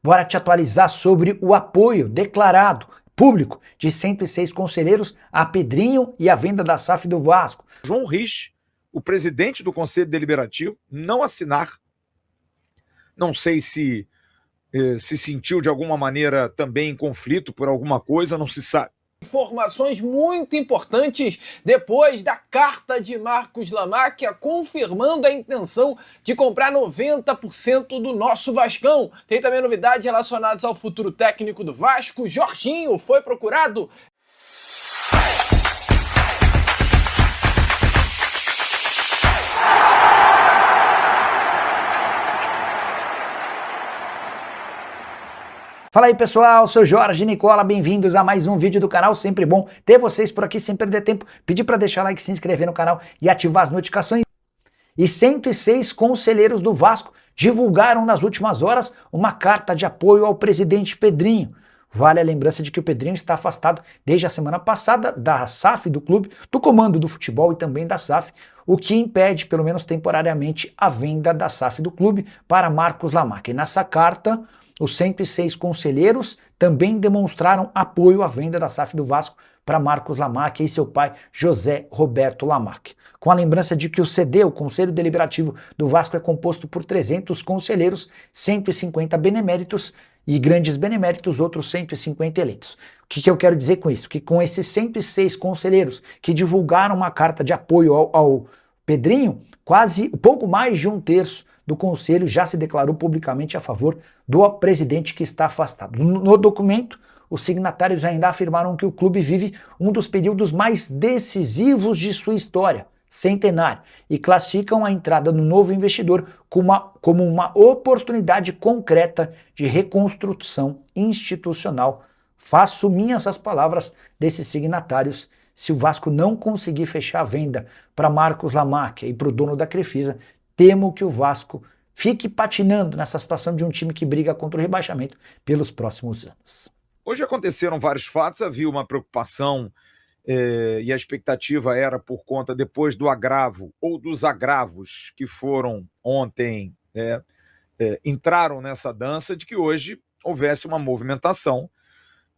Bora te atualizar sobre o apoio declarado público de 106 conselheiros a Pedrinho e a venda da SAF do Vasco. João Risch, o presidente do Conselho Deliberativo, não assinar. Não sei se se sentiu de alguma maneira também em conflito por alguma coisa, não se sabe. Informações muito importantes depois da carta de Marcos Lamáquia confirmando a intenção de comprar 90% do nosso Vascão. Tem também novidades relacionadas ao futuro técnico do Vasco. Jorginho foi procurado. Fala aí pessoal, sou Jorge Nicola, bem-vindos a mais um vídeo do canal, sempre bom ter vocês por aqui sem perder tempo, pedir para deixar like, se inscrever no canal e ativar as notificações. E 106 conselheiros do Vasco divulgaram nas últimas horas uma carta de apoio ao presidente Pedrinho. Vale a lembrança de que o Pedrinho está afastado desde a semana passada da SAF do clube, do comando do futebol e também da SAF, o que impede, pelo menos temporariamente, a venda da SAF do clube para Marcos Lamáquia. E nessa carta, os 106 conselheiros também demonstraram apoio à venda da SAF do Vasco para Marcos Lamáquia e seu pai José Roberto Lamáquia. Com a lembrança de que o CD, o Conselho Deliberativo do Vasco, é composto por 300 conselheiros, 150 beneméritos e grandes beneméritos, outros 150 eleitos. O que eu quero dizer com isso? Que com esses 106 conselheiros que divulgaram uma carta de apoio ao Pedrinho, quase pouco mais de um terço do Conselho já se declarou publicamente a favor do presidente que está afastado. No documento, os signatários ainda afirmaram que o clube vive um dos períodos mais decisivos de sua história, centenário, e classificam a entrada do novo investidor como uma oportunidade concreta de reconstrução institucional. Faço minhas as palavras desses signatários. Se o Vasco não conseguir fechar a venda para Marcos Lamáquia e para o dono da Crefisa, temo que o Vasco fique patinando nessa situação de um time que briga contra o rebaixamento pelos próximos anos. Hoje aconteceram vários fatos, havia uma preocupação e a expectativa era por conta, depois do agravo ou dos agravos que foram ontem, entraram nessa dança, de que hoje houvesse uma movimentação.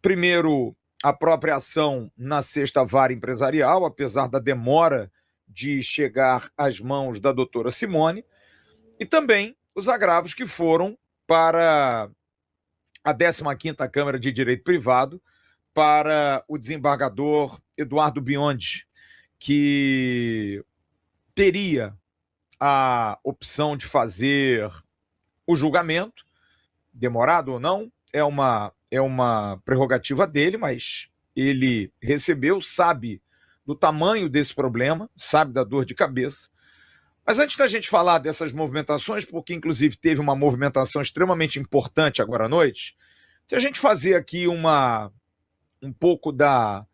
Primeiro, a própria ação na sexta vara empresarial, apesar da demora de chegar às mãos da doutora Simone, e também os agravos que foram para a 15ª Câmara de Direito Privado, para o desembargador Eduardo Biondi, que teria a opção de fazer o julgamento, demorado ou não, é uma prerrogativa dele, mas ele recebeu, sabe do tamanho desse problema, sabe da dor de cabeça. Mas antes da gente falar dessas movimentações, porque inclusive teve uma movimentação extremamente importante agora à noite, se a gente fazer aqui um pouco da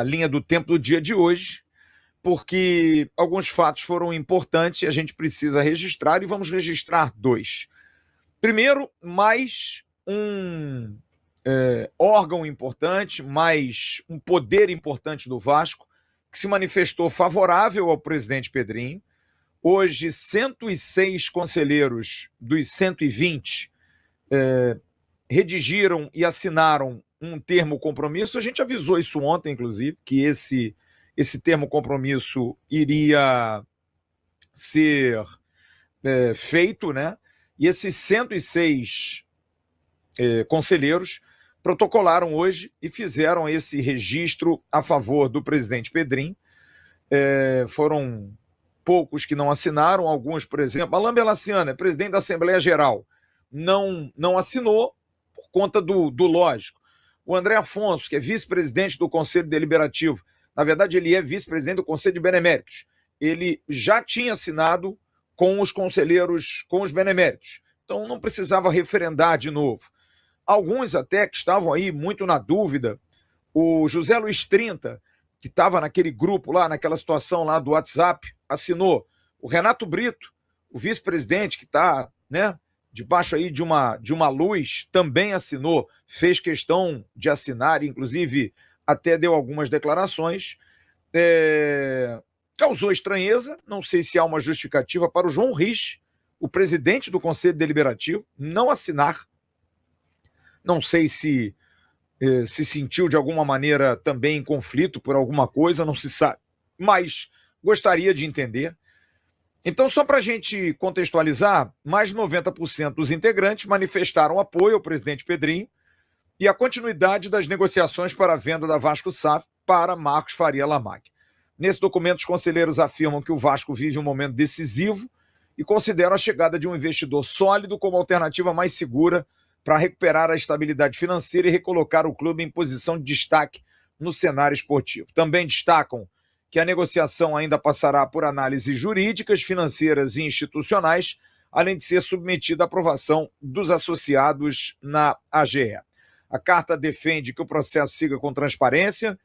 linha do tempo do dia de hoje, porque alguns fatos foram importantes e a gente precisa registrar, e vamos registrar dois. Primeiro, mais um órgão importante, mais um poder importante do Vasco, que se manifestou favorável ao presidente Pedrinho. Hoje, 106 conselheiros dos 120 redigiram e assinaram um termo compromisso. A gente avisou isso ontem, inclusive, que esse termo compromisso iria ser feito, né? E esses 106 conselheiros protocolaram hoje e fizeram esse registro a favor do presidente Pedrinho. Foram poucos que não assinaram, alguns, por exemplo, Alain Belaciano, presidente da Assembleia Geral, não assinou por conta do lógico. O André Afonso, que é vice-presidente do Conselho Deliberativo, na verdade ele é vice-presidente do Conselho de Beneméritos, ele já tinha assinado com os conselheiros, com os beneméritos, então não precisava referendar de novo. Alguns até que estavam aí muito na dúvida, o José Luiz 30, que estava naquele grupo lá, naquela situação lá do WhatsApp, assinou. O Renato Brito, o vice-presidente, que está, né, debaixo aí de uma luz, também assinou, fez questão de assinar, inclusive até deu algumas declarações. Causou estranheza, não sei se há uma justificativa para o João Risch, o presidente do Conselho Deliberativo, não assinar Não sei se se sentiu de alguma maneira também em conflito por alguma coisa, não se sabe, mas gostaria de entender. Então, só para a gente contextualizar, mais de 90% dos integrantes manifestaram apoio ao presidente Pedrinho e a continuidade das negociações para a venda da Vasco SAF para Marcos Faria Lamáquia. Nesse documento, os conselheiros afirmam que o Vasco vive um momento decisivo e consideram a chegada de um investidor sólido como alternativa mais segura para recuperar a estabilidade financeira e recolocar o clube em posição de destaque no cenário esportivo. Também destacam que a negociação ainda passará por análises jurídicas, financeiras e institucionais, além de ser submetida à aprovação dos associados na AGE. A carta defende que o processo siga com transparência,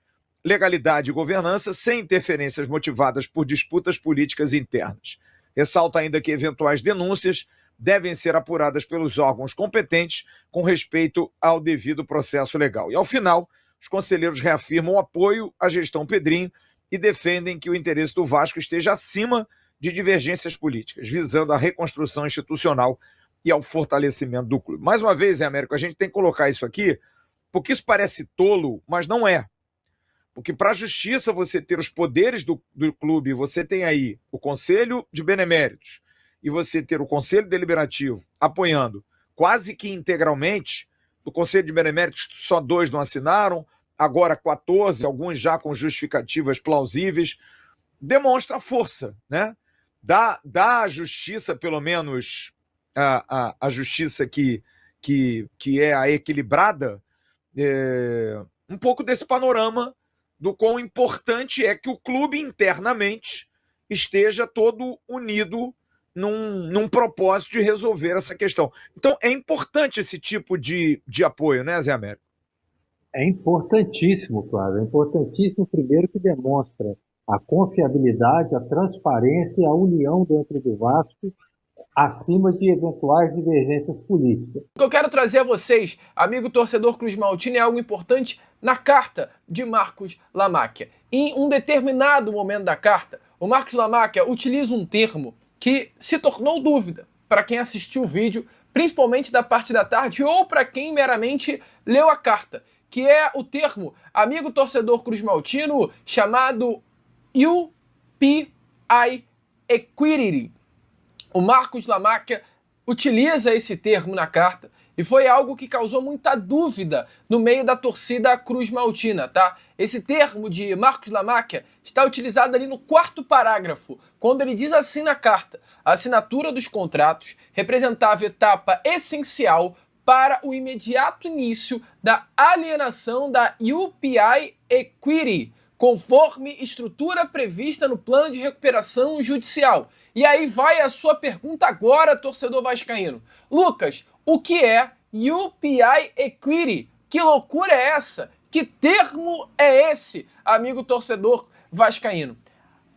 legalidade e governança, sem interferências motivadas por disputas políticas internas. Ressalta ainda que eventuais denúncias devem ser apuradas pelos órgãos competentes com respeito ao devido processo legal. E, ao final, os conselheiros reafirmam o apoio à gestão Pedrinho e defendem que o interesse do Vasco esteja acima de divergências políticas, visando a reconstrução institucional e ao fortalecimento do clube. Mais uma vez, Américo, a gente tem que colocar isso aqui, porque isso parece tolo, mas não é. Porque para a justiça você ter os poderes do clube, você tem aí o Conselho de Beneméritos e você ter o Conselho Deliberativo apoiando quase que integralmente. Do Conselho de Beneméritos só 2 não assinaram, agora 14, alguns já com justificativas plausíveis. Demonstra força, né? Dá à justiça, pelo menos a justiça que é a equilibrada, um pouco desse panorama do quão importante é que o clube internamente esteja todo unido num propósito de resolver essa questão. Então, é importante esse tipo de apoio, né, Zé Américo? É importantíssimo, Flávio. É importantíssimo, primeiro, que demonstra a confiabilidade, a transparência e a união dentro do Vasco, acima de eventuais divergências políticas. O que eu quero trazer a vocês, amigo torcedor Cruz Maltina, é algo importante na carta de Marcos Lamáquia. Em um determinado momento da carta, o Marcos Lamáquia utiliza um termo que se tornou dúvida para quem assistiu o vídeo, principalmente da parte da tarde, ou para quem meramente leu a carta, que é o termo, amigo torcedor Cruz Maltino, chamado UPI Equity. O Marcos Lamáquia utiliza esse termo na carta e foi algo que causou muita dúvida no meio da torcida Cruz Maltina, tá? Esse termo de Marcos Lamáquia está utilizado ali no 4º parágrafo, quando ele diz assim na carta: a assinatura dos contratos representava etapa essencial para o imediato início da alienação da UPI Equity, conforme estrutura prevista no plano de recuperação judicial. E aí vai a sua pergunta agora, torcedor vascaíno. Lucas, o que é UPI Equity? Que loucura é essa? Que termo é esse, amigo torcedor vascaíno?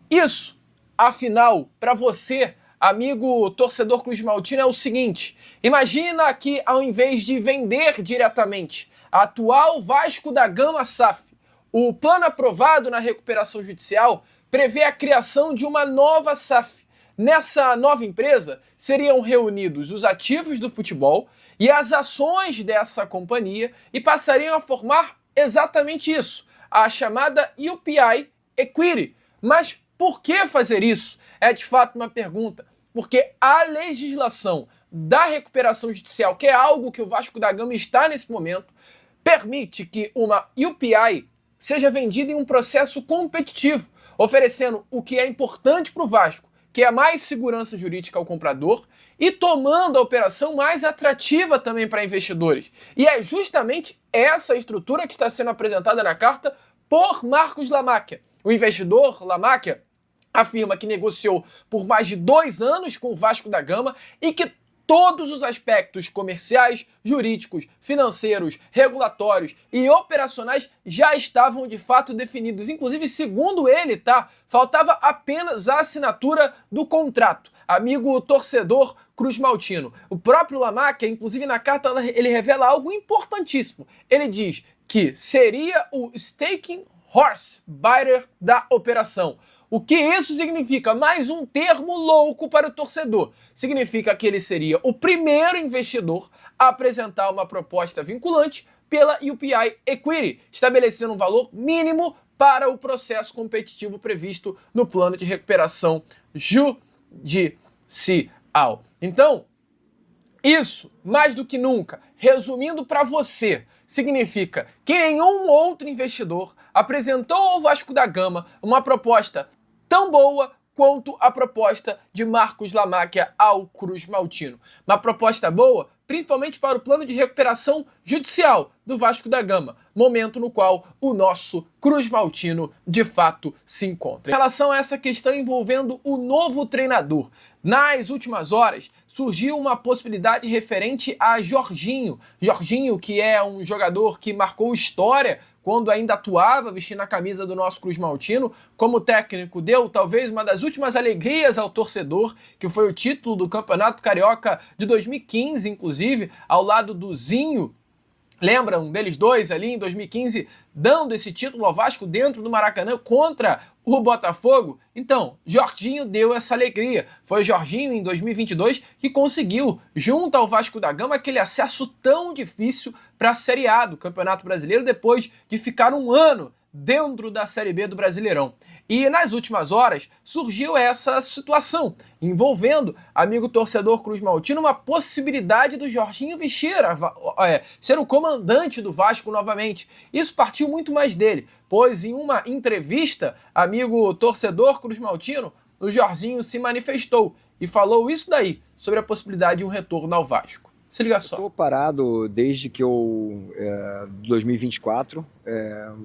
Isso, afinal, para você, amigo torcedor Cruz Maltino, é o seguinte: imagina que ao invés de vender diretamente a atual Vasco da Gama SAF, o plano aprovado na recuperação judicial prevê a criação de uma nova SAF. Nessa nova empresa seriam reunidos os ativos do futebol e as ações dessa companhia e passariam a formar exatamente isso, a chamada UPI Equity. Mas por que fazer isso? É de fato uma pergunta. Porque a legislação da recuperação judicial, que é algo que o Vasco da Gama está nesse momento, permite que uma UPI seja vendida em um processo competitivo, oferecendo o que é importante para o Vasco, que é mais segurança jurídica ao comprador e tomando a operação mais atrativa também para investidores. E é justamente essa estrutura que está sendo apresentada na carta por Marcos Lamáquia. O investidor Lamáquia afirma que negociou por mais de 2 anos com o Vasco da Gama e que todos os aspectos comerciais, jurídicos, financeiros, regulatórios e operacionais já estavam de fato definidos. Inclusive, segundo ele, faltava apenas a assinatura do contrato. Amigo torcedor Cruz Maltino. O próprio Lamáquia, inclusive na carta, ele revela algo importantíssimo. Ele diz que seria o staking horse buyer da operação. O que isso significa? Mais um termo louco para o torcedor. Significa que ele seria o primeiro investidor a apresentar uma proposta vinculante pela UPI Equity, estabelecendo um valor mínimo para o processo competitivo previsto no plano de recuperação judicial. Então, isso, mais do que nunca, resumindo para você, significa que nenhum outro investidor apresentou ao Vasco da Gama uma proposta tão boa quanto a proposta de Marcos Lamáquia ao Cruz Maltino. Uma proposta boa, principalmente para o plano de recuperação judicial do Vasco da Gama, momento no qual o nosso Cruz Maltino de fato se encontra. Em relação a essa questão envolvendo o novo treinador, nas últimas horas surgiu uma possibilidade referente a Jorginho. Jorginho, que é um jogador que marcou história quando ainda atuava vestindo a camisa do nosso Cruz Maltino, como técnico deu talvez uma das últimas alegrias ao torcedor, que foi o título do Campeonato Carioca de 2015, inclusive, ao lado do Zinho. Lembram deles dois ali em 2015, dando esse título ao Vasco dentro do Maracanã contra o Botafogo? Então, Jorginho deu essa alegria. Foi Jorginho, em 2022, que conseguiu, junto ao Vasco da Gama, aquele acesso tão difícil para a Série A do Campeonato Brasileiro, depois de ficar um ano dentro da Série B do Brasileirão. E nas últimas horas surgiu essa situação, envolvendo, amigo torcedor Cruz Maltino, uma possibilidade do Jorginho vestir, ser o comandante do Vasco novamente. Isso partiu muito mais dele, pois em uma entrevista, amigo torcedor Cruz Maltino, o Jorginho se manifestou e falou isso daí, sobre a possibilidade de um retorno ao Vasco. Se liga só. Estou parado desde que 2024,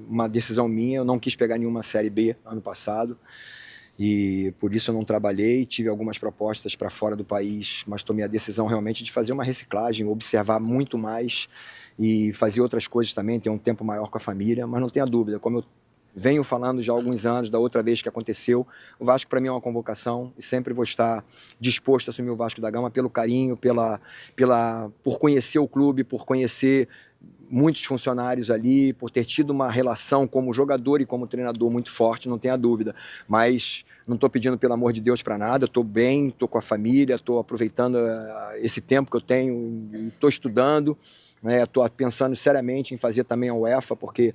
uma decisão minha, eu não quis pegar nenhuma Série B ano passado e por isso eu não trabalhei, tive algumas propostas para fora do país, mas tomei a decisão realmente de fazer uma reciclagem, observar muito mais e fazer outras coisas também, ter um tempo maior com a família, mas não tenha dúvida, como eu venho falando já há alguns anos, da outra vez que aconteceu, o Vasco para mim é uma convocação e sempre vou estar disposto a assumir o Vasco da Gama pelo carinho, por conhecer o clube, por conhecer muitos funcionários ali, por ter tido uma relação como jogador e como treinador muito forte, não tenha dúvida. Mas não estou pedindo, pelo amor de Deus, para nada, estou bem, estou com a família, estou aproveitando esse tempo que eu tenho, estou estudando. Estou pensando seriamente em fazer também a UEFA, porque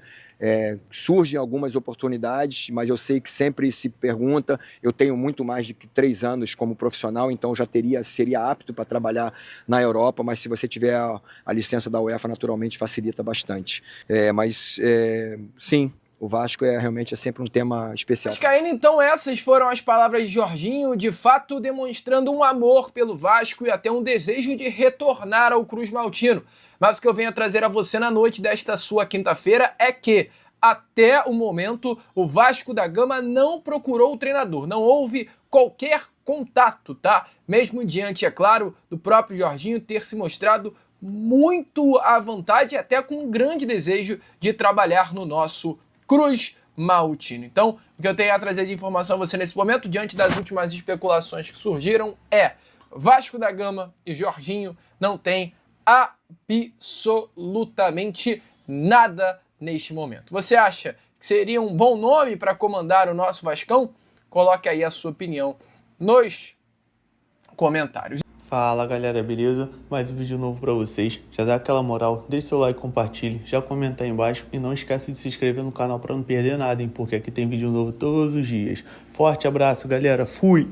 surgem algumas oportunidades, mas eu sei que sempre se pergunta, eu tenho muito mais de 3 anos como profissional, então já seria apto para trabalhar na Europa, mas se você tiver a licença da UEFA, naturalmente facilita bastante. Sim, o Vasco realmente é sempre um tema especial. Vascaíno, então essas foram as palavras de Jorginho, de fato demonstrando um amor pelo Vasco e até um desejo de retornar ao Cruz Maltino. Mas o que eu venho a trazer a você na noite desta sua quinta-feira é que, até o momento, o Vasco da Gama não procurou o treinador, não houve qualquer contato, tá? Mesmo diante, é claro, do próprio Jorginho ter se mostrado muito à vontade e até com um grande desejo de trabalhar no nosso Cruz Maltino. Então, o que eu tenho a trazer de informação a você nesse momento, diante das últimas especulações que surgiram, é Vasco da Gama e Jorginho não tem absolutamente nada neste momento. Você acha que seria um bom nome para comandar o nosso Vascão? Coloque aí a sua opinião nos comentários. Fala galera, beleza? Mais um vídeo novo pra vocês. Já dá aquela moral, deixa seu like, compartilhe, já comenta aí embaixo e não esquece de se inscrever no canal pra não perder nada, hein? Porque aqui tem vídeo novo todos os dias. Forte abraço galera, fui!